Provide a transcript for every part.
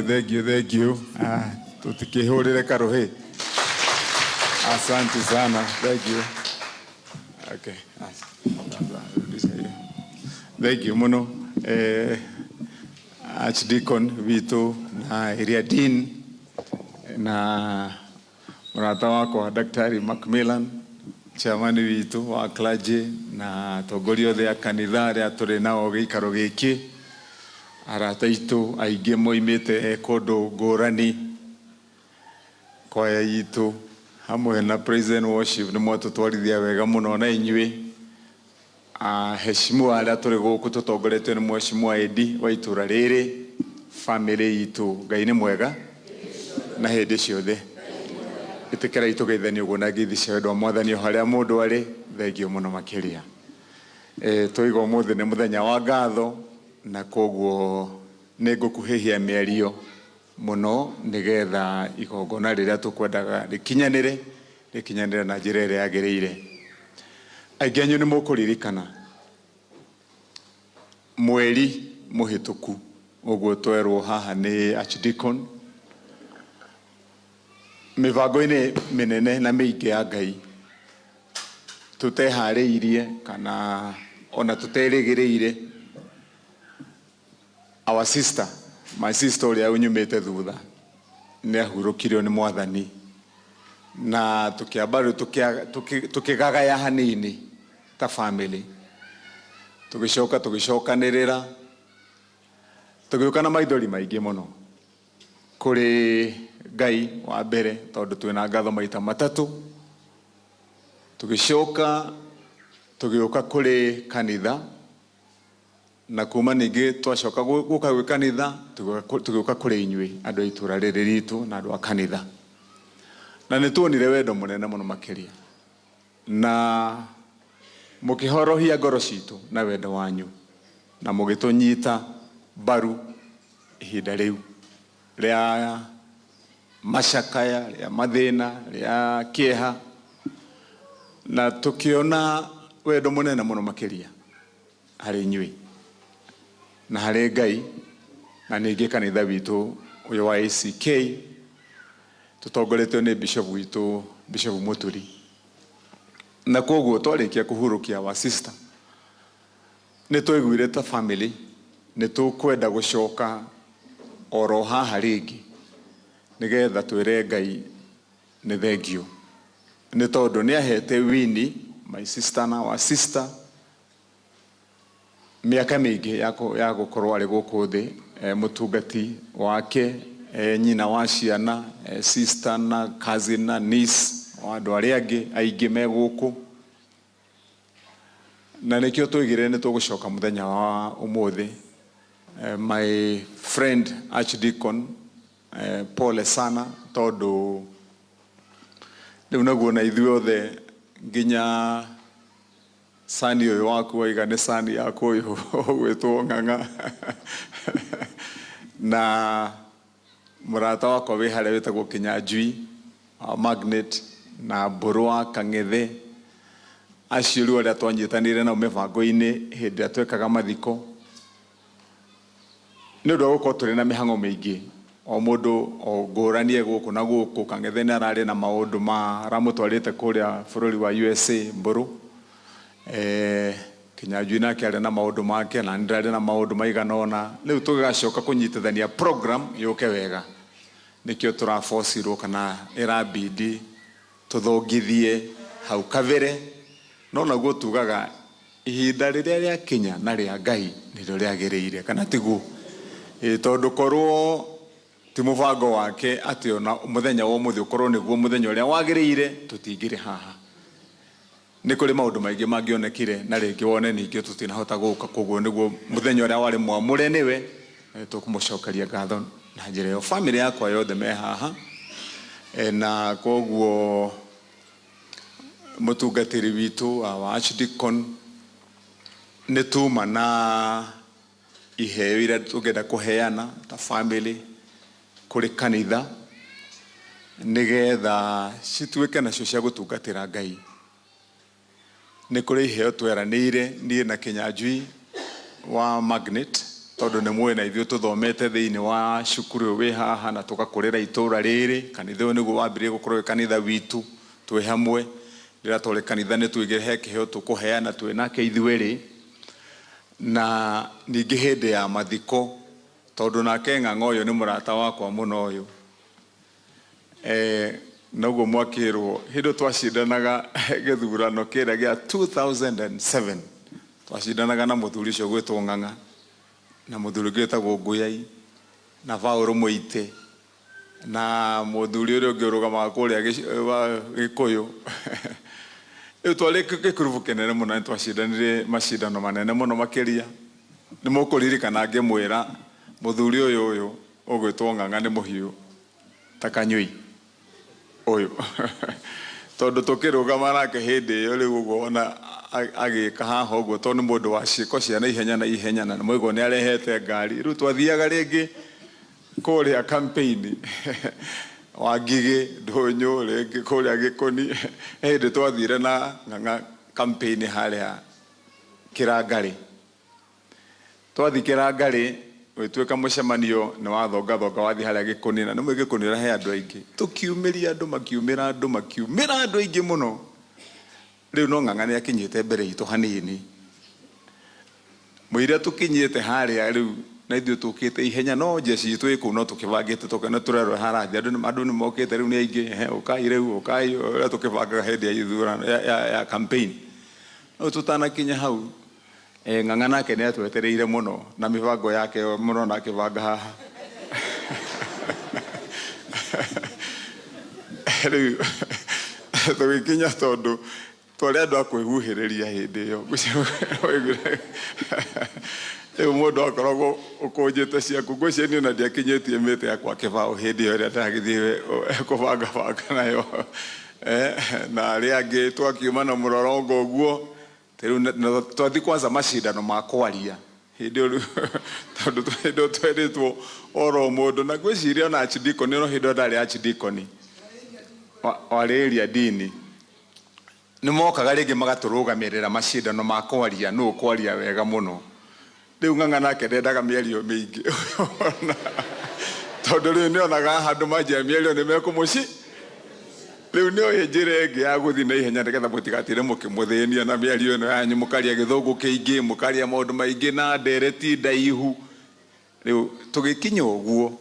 Thank you. Tutikihurire karuhi. Asante sana. Thank you. Okay. Thank you muno. Archdeacon Vito na area dean na mrata wako Daktari Macmillan, chairman witu wa clergy na togorio thea kanitha ria turi nao giikaro giki, arata itu aingi moimite kundu ngurani, kwaya itu hamwe na praise and worship ni mwatutwarithia wega muno na inyui. Heshimiwa aria turi guku tutongoretio ni Mheshimiwa Edi wa itura riri, family itu Ngai ni mwega na hindi ciothe. Itikira itugeithania uguo na ngithi cia wendo wa Mwathani haria mundu ari. Thengio muno makiria. Tuiga umuthi ni muthenya wa ngatho na koguo ningukuhihia miario muno nigetha igongona riria tukwendaga rikinyanire na njira iria yagiriire. Aingi anyu ni mukuririkana mweri muhituku uguo twerwo haha ni Archdeacon mivango-ini minene na miingi ya Ngai tutehariirie kana ona tuterigiriire. Our sister, my sister uria unyumite thutha ni ahurukirio ni Mwathani na tukiambaru tukigagaya hanini ta family, tugicokanirira tugiuka na maithori maingi muno kuri Ngai wa mbere tondu twina ngatho maita matatu, tugicoka tugiuka kuri kanitha na kuma ningi twacoka guka gwi kanitha tugiuka kuri inyui andu a itura riri ritu na andu a kanitha, na nituonire wendo munene muno makiria na mukihorohia ngoro citu na wendo wanyu na mugitunyita baru ihinda riu ria mashakaya ria mathina ria kieha, na tukiona wendo munene muno makiria hari inyui na hari Ngai na ningi kanitha witu uyu wa ACK tutongoretio ni bishop witu Bishop Muturi. Na koguo twarikia kuhurukia wa sister ni twiguire ta family ni tukwenda gucoka oro haha ringi nigetha twire Ngai ni thengio ni tondu ni ahete Winnie my sister na wa sister miaka mingi ya gukorwo ari guku thi mutungati wake nyina wa ciana sister na cousin na niece wa andu aria angi aingi me guku, na nikio twigire ni tugucoka muthenya wa umuthi. My friend Archdeacon pole sana tondu riu naguo na ithuothe nginya sani uyu waku waiga ni sani yaku uyu gwitwo Ng'ang'a na murata wakwa wi haria witagwo Kinyanjui Magnet na Mburu wa Kang'ethe, acio riu aria twanyitanire na mivango-ini hindi ria twekaga mathiko ni undu wa gukorwo turi na mihango miingi o mundu o nguranie guku na guku. Kang'ethe ni arari na maundu maramutwarite kuria bururi wa USA Mburu, Kinyanjui nake ari na maundu make na ndirari na maundu maigana ona. Riu tugigacoka kunyitithania program yuke wega nikio turafocirwo kana irabidi tuthongithie hau kavere, no naguo tugaga ihinda riria ria kinya na ria Ngai nirio riagiriire kana tiguo. Tondu korwo ti muvango wake ati ona muthenya wa umuthi ukorwo niguo muthenya uria wagiriire tutingire haha. Ni kuri maundu maingi mangionekire na ringi wone ningio tutinahota guka, koguo niguo muthenya uria wari mwamure niwe tukumucokeria ngatho na njira yo. Family yakwa yothe me haha na koguo mutungatiri witu wa Archdeacon ni tuma na iheo iria tungenda kuheana ta family kuri kanitha nigetha cituike nacio cia gutungatira Ngai. Ni kuri iheo tweranire nie na Kinyanjui wa Magnet tondu nĩ mwĩ na ithuĩ tũthomete thĩinĩ wa cukuru wĩ haha na tũgakũrĩra itũũra rĩrĩ. Kanitha ũyũ nĩguo wambĩrĩirie gũkorwo wĩ kanitha witũ twĩ hamwe. Rĩrĩa twarĩ kanitha nĩ twĩgĩhe kĩheo tũkũheana twĩ nake ithuerĩ. Na ningĩ hĩndĩ ya mathiko, tondu nake Ng'ang'a ũyũ nĩ mũrata wakwa mũno ũyũ. Noguo mwakĩrwo hĩndĩ twacindanaga gĩthurano kĩrĩa gĩa 2007 twacindanaga na mũthuri ũcio gwĩtwo Ng'ang'a na mũthuri ũngĩ wĩtagwo Ngũyai na Paũlũ Mũite na mũthuri ũrĩa ũngĩ ũrũgamaga kũrĩa Gĩkũyũ. Rĩu twarĩ gĩkurubu kĩnene mũno, nĩ twacindanire macindano manene mũno makĩria. Nĩ mũkũririkana ngĩmwĩra mũthuri ũyũ ũgwĩtwo Ng'ang'a nĩ mũhiũ ta Kanyũi ũyũ. Tondũ tũkĩrũgama nake hĩndĩ ĩyo, rĩu ũguo ona agĩka haha ũguo, tondũ nĩ mũndũ wa ciĩko cia naihenya na ihenya, na mũigua nĩ arehete ngari. Rĩu twathiaga rĩngĩ kũrĩa campaign wa Ngigĩ, Ndũnyũ, rĩngĩ kũrĩa Gĩkũni. Hĩndĩ twathire na Ng'ang'a campaign harĩa Kĩrangarĩ. Twathi Kĩrangarĩ gwĩtuĩka mũcemanio nĩ wathongathonga wathiĩ harĩa Gĩkũni, na nĩ mũĩ Gĩkũni ũrehe andũ aingĩ. Tũkiumĩria andũ makiumĩra andũ aingĩ mũno. Rĩu no Ng'ang'a nĩ akinyĩte mbere itũ hanini. Mũira tũkinyĩte harĩa rĩu na ithuĩ tũkĩte ihenya, no njeci itũ ĩkũu no tũkĩbangĩte tũkena tũrerwo harathi. Andũ nĩ mokĩte rĩu nĩ aingĩ, ũkai rĩu ũkai, ũrĩa tũkĩbangaga hĩndĩ ya ithurano ya campaign. No tũtanakinya hau, Ng'ang'a nake nĩ atwetereire mũno na mĩbango yake mũno na akĩbanga haha. Rĩu tũgĩkinya tondũ twarĩ andũ a kwĩhuhĩrĩria hĩndĩ ĩyo. Rĩu mũndũ akoragwo ũkũnjĩte ciaku, ngwĩciria ona ndiakinyĩtie mĩtĩ yakwa kĩbaũ hĩndĩ ĩyo ĩrĩa ndagĩthiĩ kũbangabanga nayo. Na arĩa angĩ twakiuma na mũrorongo ũguo. Rĩu twathi kwanza macindano ma kwaria hĩndĩ ĩyo, tondũ hĩndĩ ĩyo twendĩtwo oro mũndũ, na ngwĩciria ona archdeacon, no hĩndĩ ĩyo ndarĩ archdeacon warĩ area dean, nĩ mokaga rĩngĩ magatũrũgamĩrĩra macindano ma kwaria, nũ kwaria wega mũno. Rĩu Ng'ang'a nake ndendaga mĩario mĩingĩ, tondũ rĩu nĩonaga handũ manjia mĩario nĩ mekũmũci. Rĩu nĩoĩ njĩra ĩngĩ ya gũthiĩ na ihenya nĩgetha mũtigatire mũkĩmũthĩnia na mĩario ĩno yanyu, mũkaria gĩthũngũ kĩingĩ, mũkaria maũndũ maingĩ na ndereti ndaihu. Rĩu tũgĩkinya ũguo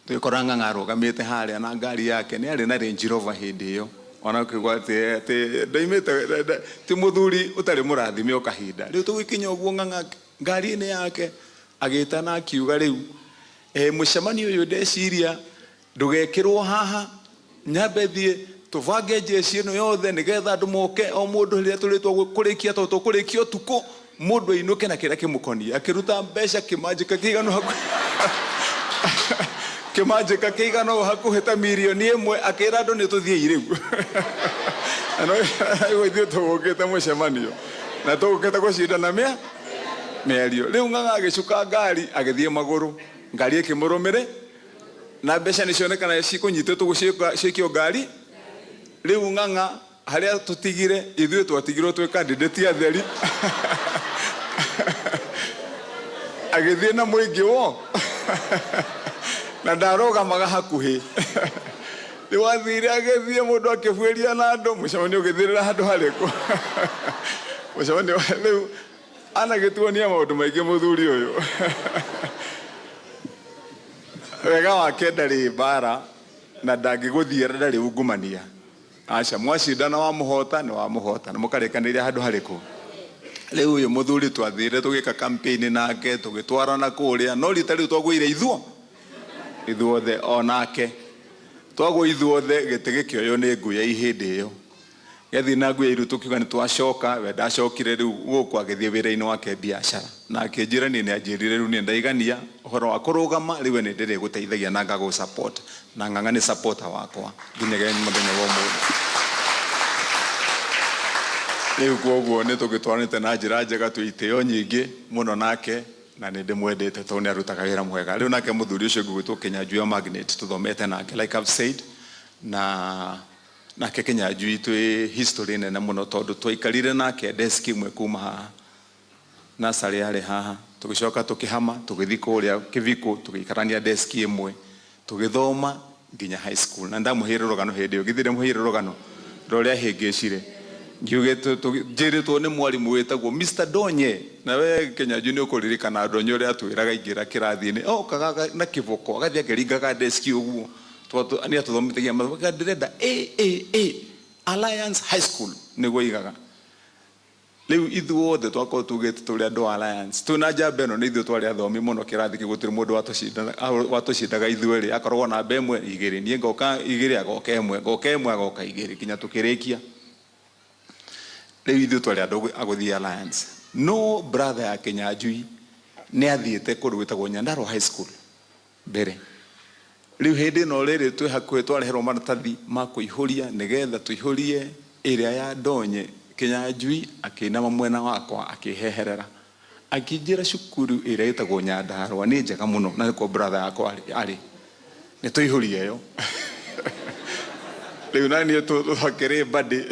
twĩkora Ng'ang'a arũgamĩte harĩa na ngari yake, nĩ arĩ na Range Rover hĩndĩ ĩyo. Ona ũkĩgwa atĩ ndaimĩte ti mũthuri ũtarĩ mũrathime o kahinda. Rĩu tũgĩkinya ũguo Ng'ang'a ngari-inĩ yake agĩtana akiuga, rĩu mũcemanio ũyũ ndeciria ndũgekĩrwo haha, nyambe thiĩ tũbange njeci ĩno yothe nĩgetha andũ moke o mũndũ rĩrĩa tũrĩtwo kũrĩkia, tondũ tũkũrĩkia ũtukũ, mũndũ ainũke na kĩrĩa kĩmũkoniĩ. Akĩruta mbeca kĩmanjĩka kĩigana kĩmanjĩka kĩigana hakuhĩ ta mirioni ĩmwe, akĩra andũ nĩ tũthiĩ rĩu. Ithuĩ tũgũkĩte mũcemanio na tũgũkĩte gũcindana mĩario. Rĩu Ng'ang'a agĩcuka ngari agĩthiĩ magũrũ, ngari ĩkĩmũrũmĩrĩ na mbeca nĩ cionekana cikũnyitĩtwo gũciĩkio ngari. Rĩu Ng'ang'a harĩa tũtigire, ithuĩ twatigirwo twĩ candidate atheri, agĩthiĩ na mũingĩ wo na ndarũgamaga hakuhĩ. Rĩu athire agĩthiĩ mũndũ akĩbuĩria na andũ, mũcemanio ũgĩthirĩra handũ harĩkũ. Mũcemanio rĩu anagĩtuonia maũndũ maingĩ mũthuri ũyũ. Wega wake ndarĩ mbara na ndangĩgũthiĩra, ndarĩ ungumania. Aca mwacindana wamũhota nĩ wamũhota, na mũkarĩkanĩria handũ harĩkũ. Rĩu ũyũ mũthuri twathire tũgĩka campaign nake, tũgĩtwarana kũrĩa, no rita rĩu twagũire ithuothe onake. Twagwo ithuothe gĩtĩ gĩkĩoywo nĩ Ngũyai hĩndĩ ĩyo. Gĩathiĩ na Ngũyai rĩu tũkiuga nĩ twacoka, we ndacokire, rĩu gũkũ agĩthiĩ wĩra-inĩ wake biacara. Na akĩnjĩra niĩ nĩ anjĩrire rĩu niĩ ndaigania ũhoro wa kũrũgama, rĩu nĩ ndĩrĩ gũteithagia na ngagũ support, na Ng'ang'a nĩ supporter wakwa nginyagia mũthenya wa ũmũthĩ. Rĩu koguo nĩ tũgĩtwaranĩte na njĩra njega, twĩ itĩo nyingĩ mũno nake, na nĩ ndĩmwendete tondũ nĩ arutaga wĩra mwega. Rĩu nake mũthuri ũcio gwĩtwo Kĩnyanjui Magnet tũthomete nake, like I've said, na nake Kĩnyanjui twĩ history nene mũno tondũ twaikarire nake desk imwe kuma haha, nursery yarĩ haha, tugicoka tukihama tugithi kuria Kiviko tugikarania desk imwe tugithoma nginya high school na ndamuhire rogano hindi yo githire muhire rogano roria hingicire ngiugete njiritwo ni mwarimu wetagwo Mr Donye na we Kenya Junior kuririkana Donye uria atwiraga ingira kirathi-ini kaga na kiboko agathia ngeringaga desk uguo twatu ani atuthomithagia mathomo ndirenda Alliance High School niguo igaga riu ithuothe twako tugite turi andu Alliance tuna njamba ino ni ithu twari athomi muno kirathi gutiri mundu watucindaga ithueri akorwo na mbemwe igiri nie ngoka igiri agoka emwe agoka igiri kinya tukirikia riu ithu twari andu aguthii Alliance no brother ya Kenya Njui ni athiite kundu gwitagwo Nyandarua High School mbere riu hindi no riri twi hakuhi twareherwo maratathi ma kuihuria nigetha tuihurie iria ya Donye Kenya Njui akinama mwena wakwa akiheherera akijira cukuru iria itagwo Nyandarua ni njega muno na ko brother yakwa ari ni tuihurie yo riu nani tuhakire badi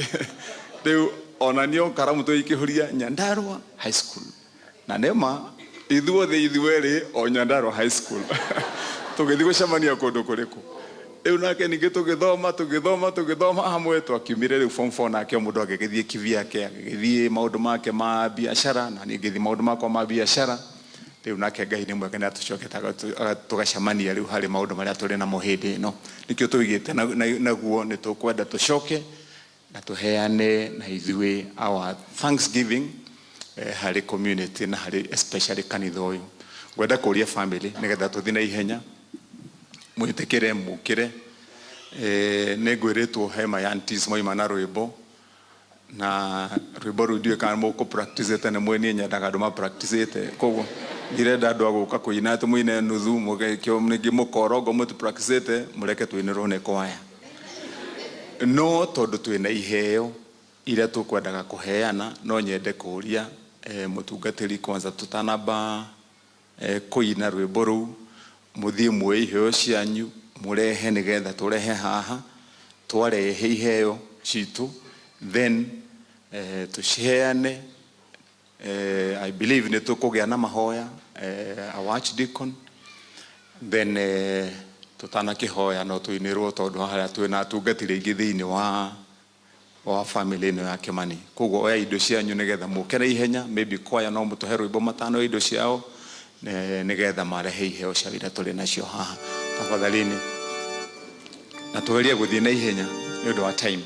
riu onanio karamu tuikihuria Nyandarua High School na nema ithueri o Nyandarua High School tugithi gucemania kundu kuriku riu nake ningi tugithoma hamwe twakiumire riu form 4 nake mundu agigithie kivyake agigithie maundu make ma biashara na ningithi maundu makwa ma biashara riu nake Ngai ni mwega na tucoketaga tugacemania riu hari maundu maria turi na muhindi no nikio tuigite naguo ni tukwenda tucoke na tuheane na ithui our thanksgiving hari community na hari especially kanitha uyu gwenda kuria family nigetha tuthi na ihenya mwitikire mukire negwiritwo he my aunties moima na rwimbo na rwimbo rudie kana muko practice tene mweni nyendaga andu ma practice koguo ndirenda andu aguka kuina tumuine nuthu mugekio ningi mukorogo mutu practice mureke tuinirwo ne kwaya no tondu twina iheo iria tukwendaga kuheana no nyende kuria mutungatiri kwanza tutanaba kuina rwimbo ru muthie muoe iheo cianyu murehe nigetha turehe haha twarehe iheo citu then tuciheane I believe ni tukugia na mahoya our archdeacon then tutana kihoya no tuinirwo tondu haria twina atungatiri ingi thiini wa family ino ya Kimani koguo oya indo cianyu nigetha mukere ihenya maybe kwaya no mutuhe rwimbo matano indo ciao nigetha marehe iheo cia ira turi nacio haha tafadhalini na tugerie guthii na ihenya ni undu wa time